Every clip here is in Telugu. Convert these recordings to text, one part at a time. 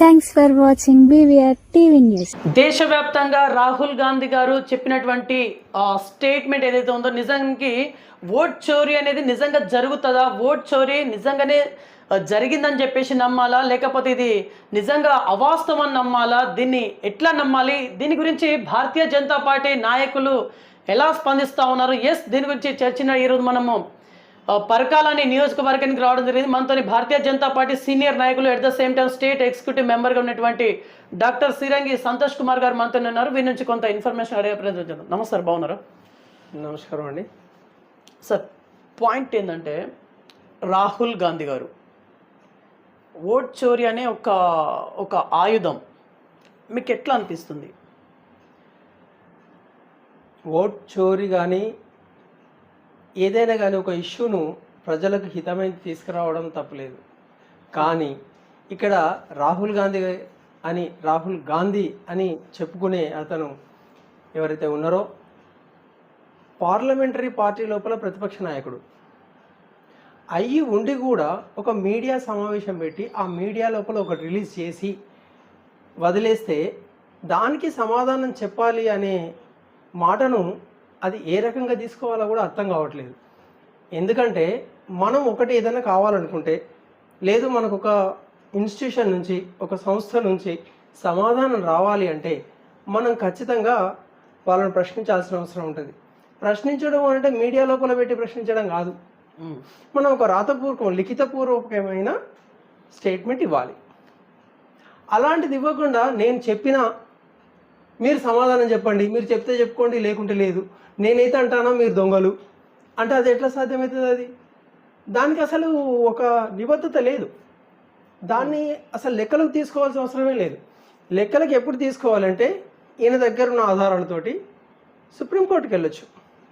Thanks for watching BVR TV news. దేశవ్యాప్తంగా రాహుల్ గాంధీ గారు చెప్పినటువంటి స్టేట్మెంట్ ఏదైతే ఉందో, నిజానికి ఓట్ చోరీ అనేది నిజంగా జరుగుతుందా, ఓట్ చోరీ నిజంగానే జరిగిందని చెప్పేసి నమ్మాలా, లేకపోతే ఇది నిజంగా అవాస్తవం అని నమ్మాలా, దీన్ని ఎట్లా నమ్మాలి, దీని గురించి భారతీయ జనతా పార్టీ నాయకులు ఎలా స్పందిస్తూ ఉన్నారు? దీని గురించి చర్చన ఈరోజు మనము పరకాలని నియోజకవర్గానికి రావడం జరిగింది. మనతో భారతీయ జనతా పార్టీ సీనియర్ నాయకులు at the same time state executive మెంబర్గా ఉన్నటువంటి డాక్టర్ సిరంగి సంతోష్ కుమార్ గారు మనతో ఉన్నారు. వీరి నుంచి కొంత ఇన్ఫర్మేషన్ అడిగే ప్రయత్నం చేద్దాం. నమస్కారం, బాగున్నారా? నమస్కారం అండి. సార్, పాయింట్ ఏంటంటే, రాహుల్ గాంధీ గారు ఓట్ చోరీ అనే ఒక ఆయుధం మీకు ఎట్లా అనిపిస్తుంది? ఓట్ చోరీ కానీ ఏదైనా కానీ ఒక ఇష్యూను ప్రజలకు హితమైన తీసుకురావడం తప్పలేదు. కానీ ఇక్కడ రాహుల్ గాంధీ అని చెప్పుకునే అతను ఎవరైతే ఉన్నారో, పార్లమెంటరీ పార్టీ లోపల ప్రతిపక్ష నాయకుడు అయ్యి ఉండి కూడా ఒక మీడియా సమావేశం పెట్టి ఆ మీడియా లోపల ఒకటి రిలీజ్ చేసి వదిలేస్తే దానికి సమాధానం చెప్పాలి అనే మాటను అది ఏ రకంగా తీసుకోవాలో కూడా అర్థం కావట్లేదు. ఎందుకంటే మనం ఒకటి ఏదైనా కావాలనుకుంటే, లేదు మనకు ఒక ఇన్స్టిట్యూషన్ నుంచి, ఒక సంస్థ నుంచి సమాధానం రావాలి అంటే మనం ఖచ్చితంగా వాళ్ళని ప్రశ్నించాల్సిన అవసరం ఉంటుంది. ప్రశ్నించడం అంటే మీడియా లోపల పెట్టి ప్రశ్నించడం కాదు. మనం ఒక లిఖితపూర్వకమైన స్టేట్మెంట్ ఇవ్వాలి. అలాంటిది ఇవ్వకుండా నేను చెప్పినా మీరు సమాధానం చెప్పండి, మీరు చెప్తే చెప్పుకోండి, లేకుంటే లేదు, నేనైతే అంటానా మీరు దొంగలు అంటే అది ఎట్లా సాధ్యమవుతుంది? అది దానికి అసలు ఒక నిబద్ధత లేదు. దాన్ని అసలు లెక్కలకు తీసుకోవాల్సిన అవసరమే లేదు. లెక్కలకు ఎప్పుడు తీసుకోవాలంటే ఈయన దగ్గర ఉన్న ఆధారాలతోటి సుప్రీంకోర్టుకి వెళ్ళొచ్చు,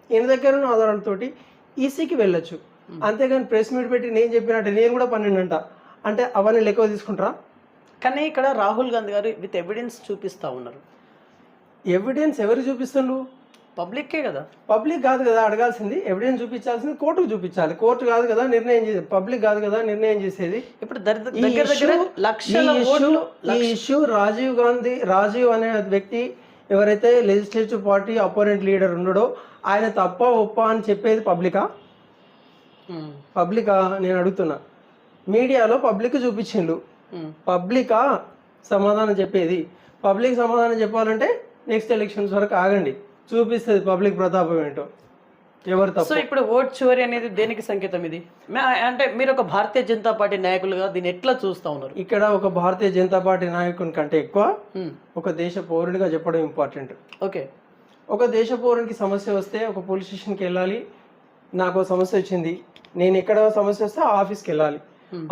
ఈయన దగ్గర ఉన్న ఆధారాలతోటి ఈసీకి వెళ్ళొచ్చు. అంతేగాని ప్రెస్ మీట్ పెట్టి నేను చెప్పినట్టు నేను కూడా 12 అంట అంటే అవన్నీ లెక్క తీసుకుంటారా? కానీ ఇక్కడ రాహుల్ గాంధీ గారు విత్ ఎవిడెన్స్ చూపిస్తూ ఉన్నారు. ఎవిడెన్స్ ఎవరు చూపిస్తున్నారు? పబ్లిక్కే కదా. పబ్లిక్ కాదు కదా అడగాల్సింది, ఎవిడెన్స్ చూపించాల్సింది కోర్టుకు చూపించాలి. కోర్టు కాదు కదా నిర్ణయం చేసేది, పబ్లిక్ కాదు కదా నిర్ణయం చేసేది. ఇప్పుడు ఈ ఇష్యూ రాజీవ్ అనే వ్యక్తి ఎవరైతే లెజిస్లేటివ్ పార్టీ అపోనెంట్ లీడర్ ఉన్నాడో ఆయన తప్ప ఒప్ప అని చెప్పేది పబ్లికా? నేను అడుగుతున్నా. మీడియాలో పబ్లిక్ చూపించిండు, పబ్లికా సమాధానం చెప్పేది? పబ్లిక్ సమాధానం చెప్పాలంటే నెక్స్ట్ ఎలక్షన్స్ వరకు ఆగండి, చూపిస్తుంది పబ్లిక్ ప్రతాపం ఏంటో, ఎవరు తప్పు. సో ఇప్పుడు ఓట్ చోరీ అనేది దేనికి సంకేతం? ఇది అంటే మీరు ఒక భారతీయ జనతా పార్టీ నాయకులుగా దీన్ని ఎట్లా చూస్తూ ఉన్నారు? ఇక్కడ ఒక భారతీయ జనతా పార్టీ నాయకుని కంటే ఎక్కువ ఒక దేశ పౌరునిగా చెప్పడం ఇంపార్టెంట్. ఓకే, ఒక దేశ పౌరునికి సమస్య వస్తే ఒక పోలీస్ స్టేషన్కి వెళ్ళాలి. నాకు సమస్య వచ్చింది, నేను ఎక్కడ సమస్య వస్తే ఆ ఆఫీస్కి వెళ్ళాలి,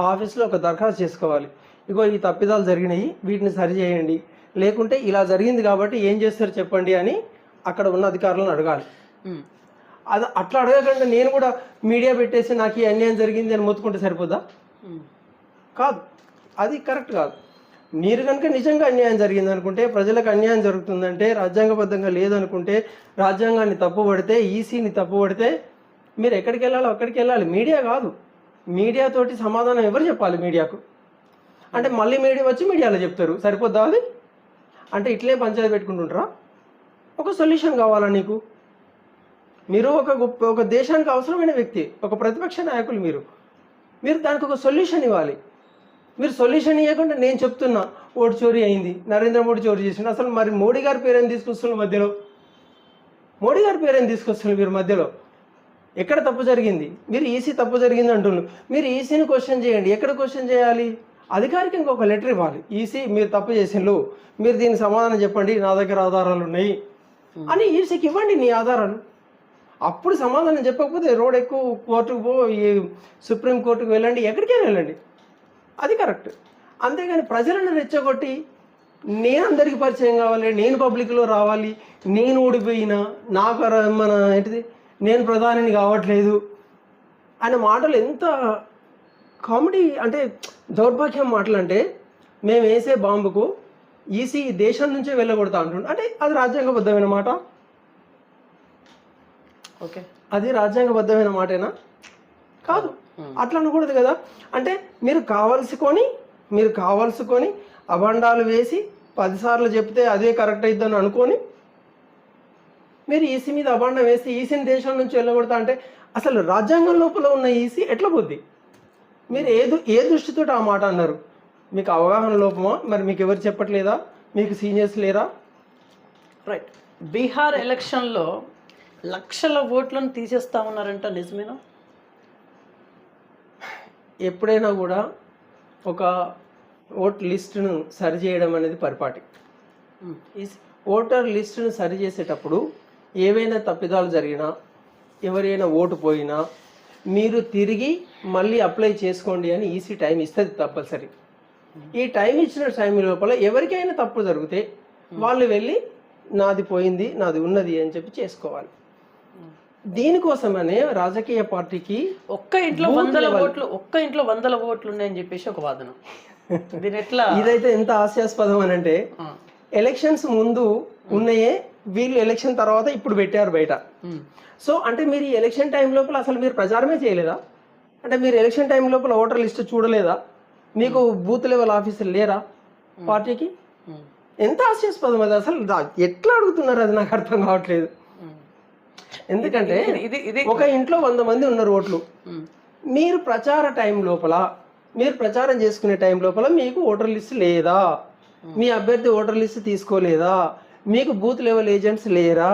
ఆ ఆఫీస్లో ఒక దరఖాస్తు చేసుకోవాలి, ఇగో ఈ తప్పిదాలు జరిగినాయి వీటిని సరిచేయండి, లేకుంటే ఇలా జరిగింది కాబట్టి ఏం చేస్తారు చెప్పండి అని అక్కడ ఉన్న అధికారులను అడగాలి. అది అట్లా అడగకుండా నేను కూడా మీడియా పెట్టేసి నాకు ఈ అన్యాయం జరిగింది అని మొత్తుకుంటే సరిపోద్దా? కాదు, అది కరెక్ట్ కాదు. మీరు కనుక నిజంగా అన్యాయం జరిగింది అనుకుంటే, ప్రజలకు అన్యాయం జరుగుతుందంటే, రాజ్యాంగబద్ధంగా లేదనుకుంటే, రాజ్యాంగాన్ని తప్పుపడితే, ఈసీని తప్పుపడితే మీరు ఎక్కడికి వెళ్ళాలో అక్కడికి వెళ్ళాలి, మీడియా కాదు. మీడియాతోటి సమాధానం ఎవరు చెప్పాలి మీడియాకు? అంటే మళ్ళీ మీడియా వచ్చి మీడియాలో చెప్తారు, సరిపోద్దా అది? అంటే ఇట్లే పంచాయతీ పెట్టుకుంటుంటారా? ఒక సొల్యూషన్ కావాలా నీకు? మీరు ఒక దేశానికి అవసరమైన వ్యక్తి, ఒక ప్రతిపక్ష నాయకులు, మీరు దానికి ఒక సొల్యూషన్ ఇవ్వాలి. మీరు సొల్యూషన్ ఇవ్వకుండా నేను చెప్తున్నా ఓటు చోరీ అయింది, నరేంద్ర మోడీ చోరీ చేసిండు, అసలు మరి మోడీ గారి పేరేం తీసుకొస్తున్నారు మధ్యలో? మోడీ గారి పేరేం తీసుకొస్తున్నారు మీరు మధ్యలో? ఎక్కడ తప్పు జరిగింది? మీరు ఈసీ తప్పు జరిగింది అంటున్నారు, మీరు ఈసీని క్వశ్చన్ చేయండి. ఎక్కడ క్వశ్చన్ చేయాలి? అధికారికంగా ఒక లెటర్ ఇవ్వాలి, ఈసీ మీరు తప్పు చేసిండ్రు, మీరు దీనికి సమాధానం చెప్పండి, నా దగ్గర ఆధారాలు ఉన్నాయి అని ఈసీకి ఇవ్వండి నీ ఆధారాలు. అప్పుడు సమాధానం చెప్పకపోతే రోడ్ ఎక్కువ, కోర్టుకు పో, ఈ సుప్రీంకోర్టుకు వెళ్ళండి, ఎక్కడికైనా వెళ్ళండి, అది కరెక్ట్. అంతేగాని ప్రజలను రెచ్చగొట్టి నేను అందరికీ పరిచయం కావాలి, నేను పబ్లిక్లో రావాలి, నేను ఓడిపోయినా, నాకు నేను ప్రధానిని కావట్లేదు అనే మాటలు ఎంత కామెడీ, అంటే దౌర్భాగ్యం మాటలు. అంటే మేము వేసే బాంబుకు ఈసీ దేశం నుంచే వెళ్ళగొడతా అంటుండే, అంటే అది రాజ్యాంగబద్ధమైన మాట? ఓకే, అది రాజ్యాంగబద్ధమైన మాటేనా? కాదు. అట్లా అనకూడదు కదా. అంటే మీరు కావాల్సుకొని అభండాలు వేసి 10 సార్లు చెప్తే అదే కరెక్ట్ అయిద్దని అనుకొని మీరు ఈసీ మీద అభండం వేసి ఈసీని దేశం నుంచి వెళ్ళగొడతా అంటే అసలు రాజ్యాంగం లోపల ఉన్న ఈసీ ఎట్లా పోద్ది? మీరు ఏ దృష్టితో ఆ మాట అన్నారు? మీకు అవగాహన లోపమా? మరి మీకు ఎవరు చెప్పట్లేదా? మీకు సీనియర్స్ లేరా? రైట్. బీహార్ ఎలక్షన్లో లక్షల ఓట్లను తీసేస్తా ఉన్నారంట, నిజమేనా? ఎప్పుడైనా కూడా ఒక ఓట్ లిస్టును సరి చేయడం అనేది పరిపాటి. ఓటర్ లిస్టును సరి చేసేటప్పుడు ఏవైనా తప్పిదాలు జరిగినా, ఎవరైనా ఓటు పోయినా మీరు తిరిగి మళ్ళీ అప్లై చేసుకోండి అని ఈసీ టైం ఇస్తుంది తప్పనిసరి. ఈ టైం ఇచ్చిన టైం లోపల ఎవరికైనా తప్పు జరిగితే వాళ్ళు వెళ్ళి నాది పోయింది, నాది ఉన్నది అని చెప్పి చేసుకోవాలి. దీనికోసమనే రాజకీయ పార్టీకి ఒక్క ఇంట్లో వందల ఓట్లు ఉన్నాయని చెప్పేసి ఒక వాదన. దీని ఎట్లా? ఇదైతే ఎంత హాస్యాస్పదం అని అంటే ఎలక్షన్స్ ముందు ఉన్నాయే వీళ్ళు ఎలక్షన్ తర్వాత ఇప్పుడు పెట్టారు బయట. సో అంటే మీరు ఈ ఎలక్షన్ టైం లోపల అసలు మీరు ప్రచారమే చేయలేదా? అంటే మీరు ఎలక్షన్ టైం లోపల ఓటర్ లిస్ట్ చూడలేదా? మీకు బూత్ లెవెల్ ఆఫీసర్ లేరా పార్టీకి? ఎంత హాస్యాస్పదం అది! అసలు ఎట్లా అడుగుతున్నారు అది నాకు అర్థం కావట్లేదు. ఎందుకంటే ఒక ఇంట్లో 100 మంది ఉన్నారు ఓట్లు. మీరు ప్రచార టైం లోపల, మీరు ప్రచారం చేసుకునే టైం లోపల మీకు ఓటర్ లిస్ట్ లేదా? మీ అభ్యర్థి ఓటర్ లిస్ట్ తీసుకోలేదా? మీకు బూత్ లెవెల్ ఏజెంట్స్ లేరా?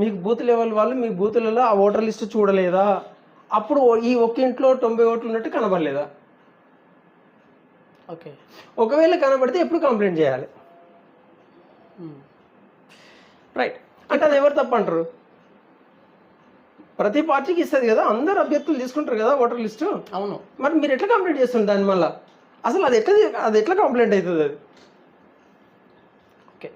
మీకు బూత్ లెవెల్ వాళ్ళు మీ బూతులలో ఆ ఓటర్ లిస్ట్ చూడలేదా? అప్పుడు ఈ ఒక్క ఇంట్లో 90 ఓట్లు ఉన్నట్టు కనబడలేదా? ఓకే, ఒకవేళ కనబడితే ఎప్పుడు కంప్లైంట్ చేయాలి? రైట్. అంటే అది ఎవరు తప్పు అంటారు? ప్రతి పార్టీకి ఇస్తుంది కదా, అందరు అభ్యర్థులు తీసుకుంటారు కదా ఓటర్ లిస్టు. అవును. మరి మీరు ఎట్లా కంప్లైంట్ చేస్తుంది దాని వల్ల? అసలు అది ఎట్లా కంప్లైంట్ అవుతుంది అది? Okay,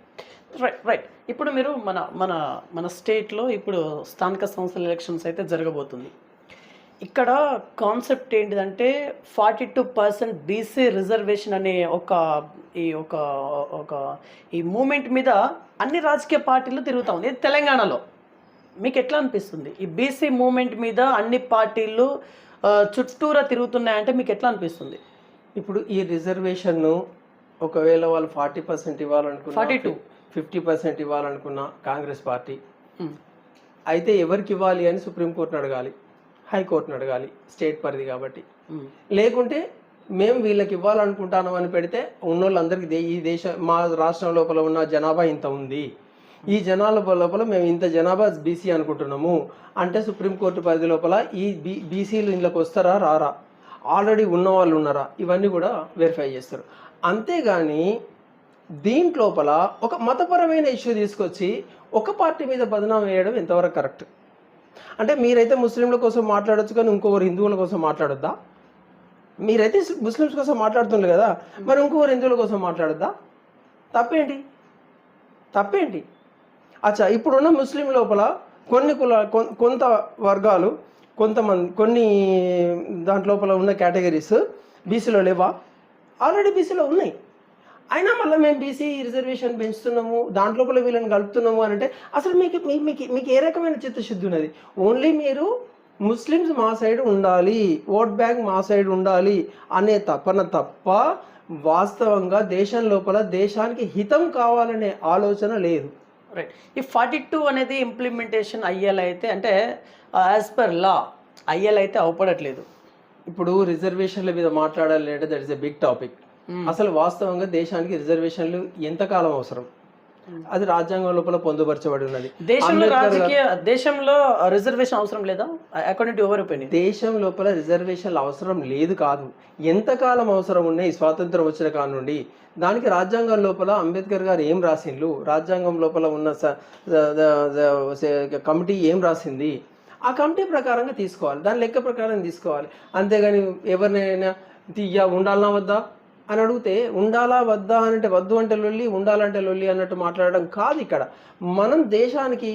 right. ఇప్పుడు మీరు మన మన మన స్టేట్లో ఇప్పుడు స్థానిక సంస్థల ఎలక్షన్స్ అయితే జరగబోతుంది. ఇక్కడ కాన్సెప్ట్ ఏంటిదంటే 42% బీసీ రిజర్వేషన్ అనే ఈ మూమెంట్ మీద అన్ని రాజకీయ పార్టీలు తిరుగుతూ ఉంది తెలంగాణలో. మీకు ఎట్లా అనిపిస్తుంది ఈ బీసీ మూమెంట్ మీద అన్ని పార్టీలు చుట్టూరా తిరుగుతున్నాయంటే మీకు ఎట్లా అనిపిస్తుంది? ఇప్పుడు ఈ రిజర్వేషన్ను ఒకవేళ వాళ్ళు 40% ఇవ్వాలనుకున్నా, 50% ఇవ్వాలనుకున్నా కాంగ్రెస్ పార్టీ అయితే ఎవరికి ఇవ్వాలి అని సుప్రీంకోర్టును అడగాలి, హైకోర్టును అడగాలి, స్టేట్ పరిధి కాబట్టి. లేకుంటే మేము వీళ్ళకి ఇవ్వాలనుకుంటాను అని పెడితే ఉన్నోళ్ళందరికీ మా రాష్ట్రం లోపల ఉన్న జనాభా ఇంత ఉంది, ఈ జనాభా లోపల మేము ఇంత జనాభా బీసీ అనుకుంటున్నాము అంటే సుప్రీంకోర్టు పరిధి లోపల ఈ బీసీలు ఇంట్లోకి వస్తారా రారా, ఆల్రెడీ ఉన్న వాళ్ళు ఉన్నారా, ఇవన్నీ కూడా వెరిఫై చేస్తారు. అంతేగాని దీంట్లోపల ఒక మతపరమైన ఇష్యూ తీసుకొచ్చి ఒక పార్టీ మీద బదనాం వేయడం ఎంతవరకు కరెక్ట్? అంటే మీరైతే ముస్లింల కోసం మాట్లాడొచ్చు కానీ ఇంకొకరు హిందువుల కోసం మాట్లాడొద్దా? మీరైతే ముస్లిమ్స్ కోసం మాట్లాడుతున్నారు కదా, మరి ఇంకొకరు హిందువుల కోసం మాట్లాడొద్దా? తప్పేంటి? అచ్చా, ఇప్పుడున్న ముస్లిం లోపల కొంత వర్గాలు, కొంతమంది కొన్ని దాంట్లోపల ఉన్న కేటగిరీస్ బీసీలో లేవా? ఆల్రెడీ బీసీలో ఉన్నాయి. అయినా మళ్ళీ మేము బీసీ రిజర్వేషన్ పెంచుతున్నాము, దాంట్లోపల వీళ్ళని కలుపుతున్నాము అని అంటే అసలు మీకు ఏ రకమైన చిత్తశుద్ధి ఉన్నది? ఓన్లీ మీరు ముస్లిమ్స్ మా సైడ్ ఉండాలి, ఓట్ బ్యాంక్ మా సైడ్ ఉండాలి అనే తప్ప వాస్తవంగా దేశం లోపల దేశానికి హితం కావాలనే ఆలోచన లేదు. రైట్. ఈ 42 అనేది ఇంప్లిమెంటేషన్ అయ్యేలైతే అంటే యాజ్ పర్ లా అయ్యేలైతే అవపడట్లేదు. ఇప్పుడు రిజర్వేషన్ల మీద మాట్లాడాలి అంటే that is a big topic. అసలు వాస్తవంగా దేశానికి రిజర్వేషన్లు ఎంతకాలం అవసరం? అది రాజ్యాంగం లోపల పొందుపరచబడి ఉన్నది. దేశంలో రిజర్వేషన్ అవసరం లేదా? అకార్డింగ్ టు యువర్ ఒపీనియన్ దేశం లోపల రిజర్వేషన్లు అవసరం లేదు కాదు, ఎంతకాలం అవసరం ఉన్నాయి స్వాతంత్రం వచ్చిన కాడ నుండి. దానికి రాజ్యాంగం లోపల అంబేద్కర్ గారు ఏం రాసిండ్రు, రాజ్యాంగం లోపల ఉన్న కమిటీ ఏం రాసింది, ఆ కమిటీ ప్రకారంగా తీసుకోవాలి, దాని లెక్క ప్రకారం తీసుకోవాలి. అంతేగాని ఎవరినైనా ఉండాలన్నా వద్దా అని అడిగితే ఉండాలా వద్దా అంటే వద్దు అంటే లొల్లి, ఉండాలంటే లొల్లి అన్నట్టు మాట్లాడడం కాదు. ఇక్కడ మనం దేశానికి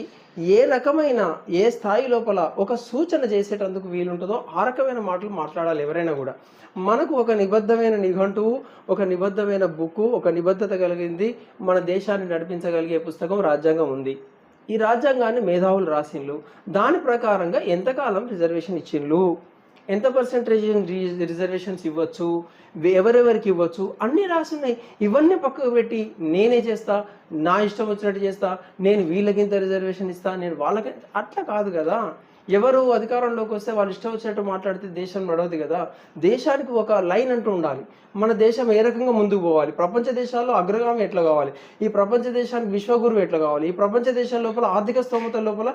ఏ రకమైన ఏ స్థాయి లోపల ఒక సూచన చేసేటందుకు వీలుంటుందో ఆ రకమైన మాటలు మాట్లాడాలి ఎవరైనా కూడా. మనకు ఒక నిబద్ధమైన నిఘంటువు, ఒక నిబద్ధమైన బుక్కు, ఒక నిబద్ధత కలిగింది, మన దేశాన్ని నడిపించగలిగే పుస్తకం రాజ్యాంగం ఉంది. ఈ రాజ్యాంగాన్ని మేధావులు రాసిండ్రు, దాని ప్రకారంగా ఎంతకాలం రిజర్వేషన్ ఇచ్చిండ్రు. ఎంత పర్సెంటేజ్ రిజర్వేషన్స్ ఇవ్వచ్చు, ఎవరెవరికి ఇవ్వచ్చు అన్నీ రాసున్నాయి. ఇవన్నీ పక్కకు పెట్టి నేనే చేస్తా, నా ఇష్టం వచ్చినట్టు చేస్తా, నేను వీళ్ళకింత రిజర్వేషన్ ఇస్తా, నేను వాళ్ళకి, అట్లా కాదు కదా. ఎవరు అధికారంలోకి వస్తే వాళ్ళు ఇష్టం వచ్చినట్టు మాట్లాడితే దేశం నడవదు కదా. దేశానికి ఒక లైన్ అంటూ ఉండాలి. మన దేశం ఏ రకంగా ముందుకు పోవాలి, ప్రపంచ దేశాల్లో అగ్రగామి ఎట్లా కావాలి, ఈ ప్రపంచ దేశానికి విశ్వగురువు ఎట్లా కావాలి, ఈ ప్రపంచ దేశాల లోపల ఆర్థిక స్తోమత లోపల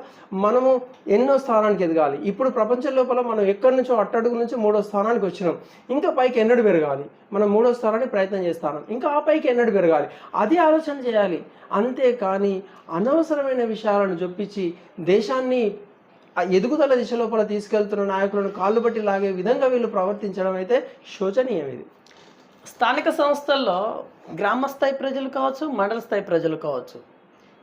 మనము ఎన్నో స్థానానికి ఎదగాలి. ఇప్పుడు ప్రపంచం లోపల మనం ఎక్కడి నుంచో అట్టడుగు నుంచి 3వ స్థానానికి వచ్చినాం. ఇంకా పైకి ఎన్నడు పెరగాలి, మనం 3వ స్థానానికి ప్రయత్నం చేస్తాం, ఇంకా ఆ పైకి ఎన్నడు పెరగాలి, అది ఆలోచన చేయాలి. అంతేకాని అనవసరమైన విషయాలను చొప్పించి దేశాన్ని ఎదుగుదల దిశ లోపల తీసుకెళ్తున్న నాయకులను కాళ్ళు బట్టి లాగే విధంగా వీళ్ళు ప్రవర్తించడం అయితే శోచనీయం. ఇది స్థానిక సంస్థల్లో గ్రామ స్థాయి ప్రజలు కావచ్చు, మండల స్థాయి ప్రజలు కావచ్చు,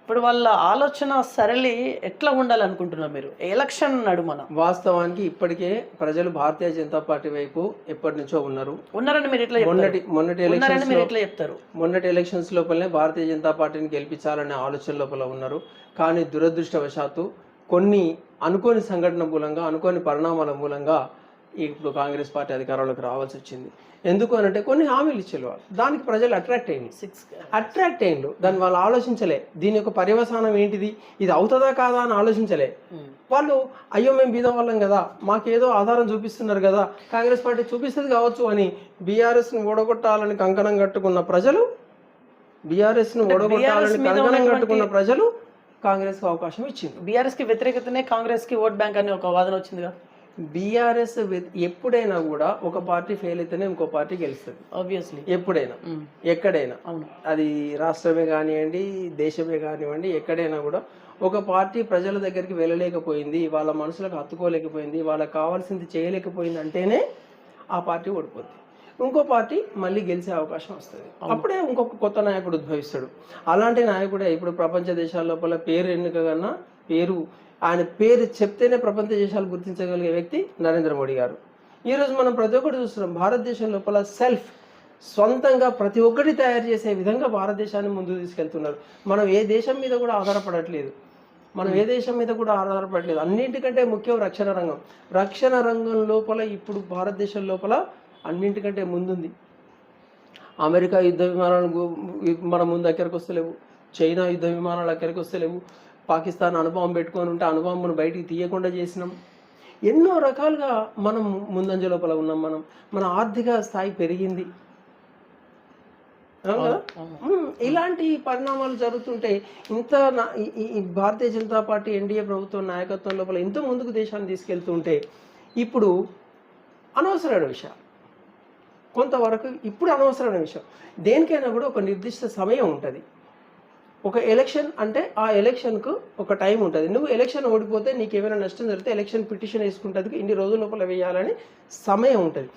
ఇప్పుడు వాళ్ళ ఆలోచన సరళి ఎట్లా ఉండాలనుకుంటున్నారు మీరు ఎలక్షన్ నడుమన? వాస్తవానికి ఇప్పటికే ప్రజలు భారతీయ జనతా పార్టీ వైపు ఎప్పటి నుంచో ఉన్నారని మీరు ఎట్లా చెప్తారు? మొన్నటి ఎలక్షన్స్ లోపలనే భారతీయ జనతా పార్టీని గెలిపించాలనే ఆలోచన లోపల ఉన్నారు. కానీ దురదృష్టవశాత్తు కొన్ని అనుకోని సంఘటన మూలంగా, అనుకోని పరిణామాల మూలంగా ఇప్పుడు కాంగ్రెస్ పార్టీ అధికారంలోకి రావాల్సి వచ్చింది. ఎందుకు అనంటే కొన్ని హామీలు ఇచ్చేవాళ్ళు, దానికి ప్రజలు అట్రాక్ట్ అయ్యిండు. దాన్ని వాళ్ళు ఆలోచించలే, దీని యొక్క పర్యవసానం ఏంటిది, ఇది అవుతుందా కాదా అని ఆలోచించలే. వాళ్ళు అయ్యో మేము బీద వాళ్ళం కదా, మాకేదో ఆధారం చూపిస్తున్నారు కదా, కాంగ్రెస్ పార్టీ చూపిస్తుంది కావచ్చు అని బీఆర్ఎస్ని ఓడగొట్టాలని కంకణం కట్టుకున్న ప్రజలు, కాంగ్రెస్కి అవకాశం ఇచ్చింది. బీఆర్ఎస్ కి వ్యతిరేకతనే కాంగ్రెస్ కి ఓట్ బ్యాంక్ అని ఒక వాదన వచ్చిందిగా. బీఆర్ఎస్ ఎప్పుడైనా కూడా ఒక పార్టీ ఫెయిల్ అయితేనే ఇంకో పార్టీ గెలుస్తుంది. ఆబ్వియస్లీ ఎప్పుడైనా ఎక్కడైనా, అది రాష్ట్రమే కానివ్వండి, దేశమే కానివ్వండి, ఎక్కడైనా కూడా ఒక పార్టీ ప్రజల దగ్గరికి వెళ్ళలేకపోయింది, వాళ్ళ మనసులకు హత్తుకోలేకపోయింది, వాళ్ళకి కావాల్సింది చేయలేకపోయింది అంటేనే ఆ పార్టీ ఓడిపోద్ది. ఇంకో పార్టీ మళ్ళీ గెలిచే అవకాశం వస్తుంది. అప్పుడే ఇంకొక కొత్త నాయకుడు ఉద్భవిస్తాడు. అలాంటి నాయకుడే ఇప్పుడు ప్రపంచ దేశాల లోపల పేరు ఎన్నిక కన్నా ఆయన పేరు చెప్తేనే ప్రపంచ దేశాలు గుర్తించగలిగే వ్యక్తి నరేంద్ర మోడీ గారు. ఈరోజు మనం ప్రతి ఒక్కటి చూస్తున్నాం. భారతదేశం లోపల సొంతంగా ప్రతి ఒక్కటి తయారు చేసే విధంగా భారతదేశాన్ని ముందుకు తీసుకెళ్తున్నారు. మనం ఏ దేశం మీద కూడా ఆధారపడట్లేదు. అన్నింటికంటే ముఖ్యం రక్షణ రంగం. రక్షణ రంగం లోపల ఇప్పుడు భారతదేశం లోపల అన్నింటికంటే ముందుంది. అమెరికా యుద్ధ విమానాలు మన ముందు ఎక్కడికి వస్తలేవు, చైనా యుద్ధ విమానాలు ఎక్కడికి వస్తలేవు, పాకిస్తాన్ అణుబాంబు పెట్టుకొని ఉంటే అణుబాంబును బయటికి తీయకుండా చేసినాం. ఎన్నో రకాలుగా మనం ముందంజ లోపల ఉన్నాం. మన ఆర్థిక స్థాయి పెరిగింది. ఇలాంటి పరిణామాలు జరుగుతుంటే ఈ భారతీయ జనతా పార్టీ ఎన్డీఏ ప్రభుత్వం నాయకత్వం లోపల ఎంతో ముందుకు దేశాన్ని తీసుకెళ్తుంటే ఇప్పుడు అనవసరమైన విషయం, కొంతవరకు ఇప్పుడు అనవసరమైన విషయం. దేనికైనా కూడా ఒక నిర్దిష్ట సమయం ఉంటుంది. ఒక ఎలక్షన్ అంటే ఆ ఎలక్షన్కు ఒక టైం ఉంటుంది. నువ్వు ఎలక్షన్ ఓడిపోతే నీకు ఏమైనా నష్టం జరిగితే ఎలక్షన్ పిటిషన్ వేసుకుంటుంది, ఇన్ని రోజుల లోపల వేయాలని సమయం ఉంటుంది.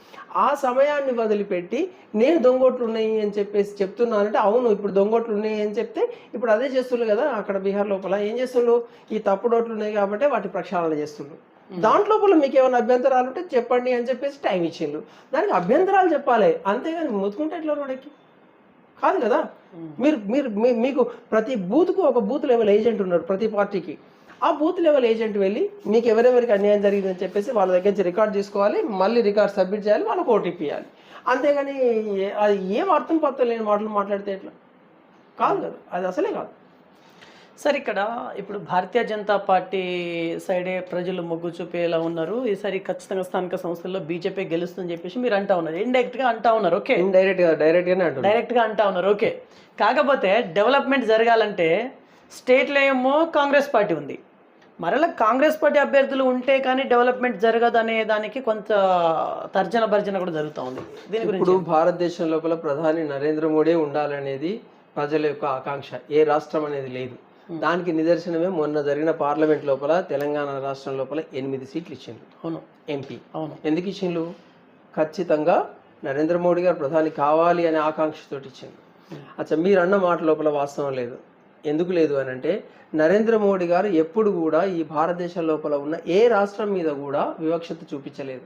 ఆ సమయాన్ని వదిలిపెట్టి నేను దొంగోట్లు ఉన్నాయి అని చెప్పేసి చెప్తున్నానంటే, అవును ఇప్పుడు దొంగోట్లు ఉన్నాయి అని చెప్తే ఇప్పుడు అదే చేస్తున్నారు కదా. అక్కడ బీహార్ లోపల ఏం చేస్తుండ్రు, ఈ తప్పుడు ఓట్లు ఉన్నాయి కాబట్టి వాటి ప్రక్షాళన చేస్తుండ్రు. దాంట్లోపల మీకు ఏమైనా అభ్యంతరాలు ఉంటే చెప్పండి అని చెప్పేసి టైం ఇచ్చిండ్రు. దానికి అభ్యంతరాలు చెప్పాలి, అంతేగాని ముతుకుంటే ఎట్లా రోడ్డుకి కాదు కదా. మీకు ప్రతి బూత్కు ఒక బూత్ లెవెల్ ఏజెంట్ ఉన్నారు ప్రతి పార్టీకి. ఆ బూత్ లెవెల్ ఏజెంట్ వెళ్ళి మీకు ఎవరెవరికి అన్యాయం జరిగిందని చెప్పేసి వాళ్ళ దగ్గర నుంచి రికార్డ్ తీసుకోవాలి, మళ్ళీ రికార్డ్ సబ్మిట్ చేయాలి, వాళ్ళకి ఓటీపీ ఇవ్వాలి. అంతేగాని అది ఏం అర్థం పత్రం లేని మాటలు మాట్లాడితే ఎట్లా కాదు కదా, అది అసలే కాదు. సార్ ఇక్కడ ఇప్పుడు భారతీయ జనతా పార్టీ సైడే ప్రజలు మొగ్గు చూపేలా ఉన్నారు. ఈసారి ఖచ్చితంగా స్థానిక సంస్థల్లో బీజేపీ గెలుస్తుందని చెప్పేసి మీరు అంటా ఉన్నారు, ఇండైరెక్ట్గా అంటా ఉన్నారు. ఓకే, డైరెక్ట్గా అంటా ఉన్నారు. ఓకే, కాకపోతే డెవలప్మెంట్ జరగాలంటే స్టేట్లో ఏమో కాంగ్రెస్ పార్టీ ఉంది, మరలా కాంగ్రెస్ పార్టీ అభ్యర్థులు ఉంటే కానీ డెవలప్మెంట్ జరగదు అనే దానికి కొంత తర్జన భర్జన కూడా జరుగుతూ ఉంది. దీని గురించి ఇప్పుడు భారతదేశం లోపల ప్రధాని నరేంద్ర మోడీ ఉండాలనేది ప్రజల యొక్క ఆకాంక్ష, ఏ రాష్ట్రం అనేది లేదు. దానికి నిదర్శనమే మొన్న జరిగిన పార్లమెంట్ లోపల తెలంగాణ రాష్ట్రం లోపల 8 సీట్లు ఇచ్చిండ్రు. అవును, ఎంపీ. ఎందుకు ఇచ్చిండ్రు? ఖచ్చితంగా నరేంద్ర మోడీ గారు ప్రధాని కావాలి అనే ఆకాంక్షతో ఇచ్చిండ్రు. అచ్చా, మీరు అన్న మాట లోపల వాస్తవం లేదు. ఎందుకు లేదు అని అంటే, నరేంద్ర మోడీ గారు ఎప్పుడు కూడా ఈ భారతదేశం లోపల ఉన్న ఏ రాష్ట్రం మీద కూడా వివక్షత చూపించలేదు.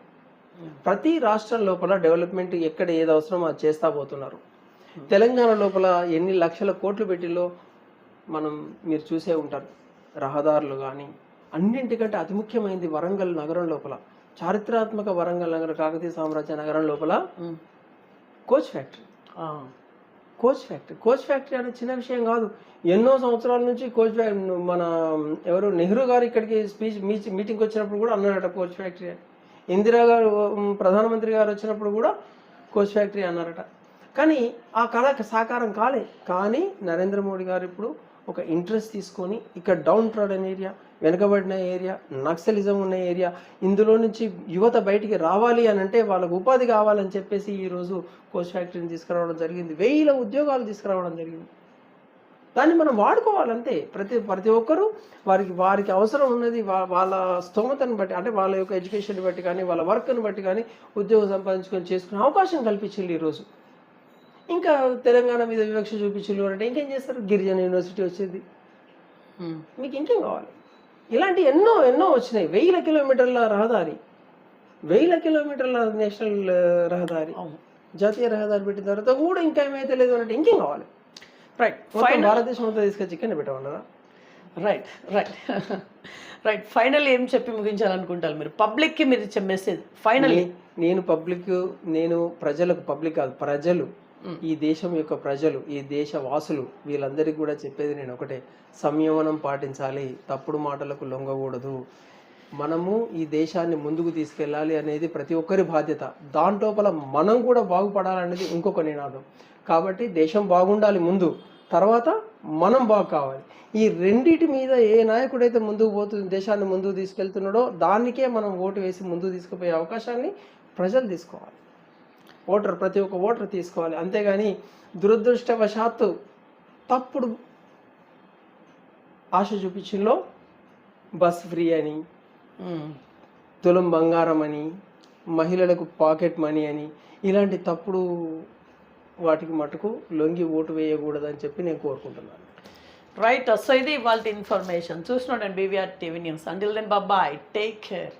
ప్రతి రాష్ట్రం లోపల డెవలప్మెంట్ ఎక్కడ ఏది అవసరం అది చేస్తా పోతున్నారు. తెలంగాణ లోపల ఎన్ని లక్షల కోట్లు పెట్టిలో మీరు చూసే ఉంటారు. రహదారులు కానీ, అన్నింటికంటే అతి ముఖ్యమైనది వరంగల్ నగరం లోపల చారిత్రాత్మక వరంగల్ నగర కాకతీయ సామ్రాజ్య నగరం లోపల కోచ్ ఫ్యాక్టరీ. కోచ్ ఫ్యాక్టరీ అనేది చిన్న విషయం కాదు. ఎన్నో సంవత్సరాల నుంచి మన ఎవరు నెహ్రూ గారు ఇక్కడికి మీటింగ్కి వచ్చినప్పుడు కూడా అన్నారట కోచ్ ఫ్యాక్టరీ అని. ఇందిరా గారు ప్రధానమంత్రి గారు వచ్చినప్పుడు కూడా కోచ్ ఫ్యాక్టరీ అన్నారట. కానీ ఆ కళ సాకారం కాలే. కానీ నరేంద్ర మోడీ గారు ఇప్పుడు ఒక ఇంట్రెస్ట్ తీసుకొని ఇక్కడ డౌన్ ట్రాడన్ ఏరియా, వెనుకబడిన ఏరియా, నక్సలిజం ఉన్న ఏరియా, ఇందులో నుంచి యువత బయటికి రావాలి అని అంటే వాళ్ళకు ఉపాధి కావాలని చెప్పేసి ఈరోజు కోచ్ ఫ్యాక్టరీని తీసుకురావడం జరిగింది. 1000 ఉద్యోగాలు తీసుకురావడం జరిగింది. దాన్ని మనం వాడుకోవాలంతే. ప్రతి ఒక్కరూ వారికి అవసరం ఉన్నది వాళ్ళ స్తోమతను బట్టి, అంటే వాళ్ళ యొక్క ఎడ్యుకేషన్ బట్టి కానీ వాళ్ళ వర్క్ని బట్టి కానీ ఉద్యోగం సంపాదించుకొని చేసుకునే అవకాశం కల్పించింది ఈరోజు. ఇంకా తెలంగాణ మీద వివక్ష చూపించారు అంటే ఇంకేం చేస్తారు? గిరిజన యూనివర్సిటీ వచ్చేది, మీకు ఇంకేం కావాలి? ఇలాంటి ఎన్నో వచ్చినాయి. 1000 కిలోమీటర్ల రహదారి, 1000 కిలోమీటర్ల నేషనల్ రహదారి, జాతీయ రహదారి పెట్టిన తర్వాత కూడా ఇంకా ఏమైతే లేదు అంటే ఇంకేం కావాలి? రైట్. భారతదేశం అంతా తీసుకొచ్చి ఇక్కడ పెట్టమన్నారా? రైట్. ఫైనల్ ఏం చెప్పి ముగించాలనుకుంటారు మీరు? పబ్లిక్కి మీరు ఇచ్చే మెసేజ్ ఫైనల్లీ. నేను ప్రజలకు, పబ్లిక్ కాదు, ప్రజలు, ఈ దేశం యొక్క ప్రజలు, ఈ దేశ వాసులు, వీళ్ళందరికీ కూడా చెప్పేది నేను ఒకటే: సంయమనం పాటించాలి, తప్పుడు మాటలకు లొంగకూడదు. మనము ఈ దేశాన్ని ముందుకు తీసుకెళ్ళాలి అనేది ప్రతి ఒక్కరి బాధ్యత. దాంట్లోపల మనం కూడా బాగుపడాలనేది ఇంకొక నినాదం. కాబట్టి దేశం బాగుండాలి ముందు, తర్వాత మనం బాగు కావాలి. ఈ రెండిటి మీద ఏ నాయకుడైతే ముందుకు పోతుంది, దేశాన్ని ముందుకు తీసుకెళ్తున్నాడో దానికే మనం ఓటు వేసి ముందుకు తీసుకుపోయే అవకాశాన్ని ప్రజలు తీసుకోవాలి. ప్రతి ఒక్క ఓటర్ తీసుకోవాలి. అంతేగాని దురదృష్టవశాత్తు తప్పుడు ఆశ చూపించింలో బస్ ఫ్రీ అని, తులం బంగారం అని, మహిళలకు పాకెట్ మనీ అని, ఇలాంటి తప్పుడు వాటికి మటుకు లొంగి ఓటు వేయకూడదని చెప్పి నేను కోరుకుంటున్నాను. రైట్. సో ఇది వాళ్ళ ఇన్ఫర్మేషన్. చూస్తున్నాడు BVR TV news. Until then bye, take care.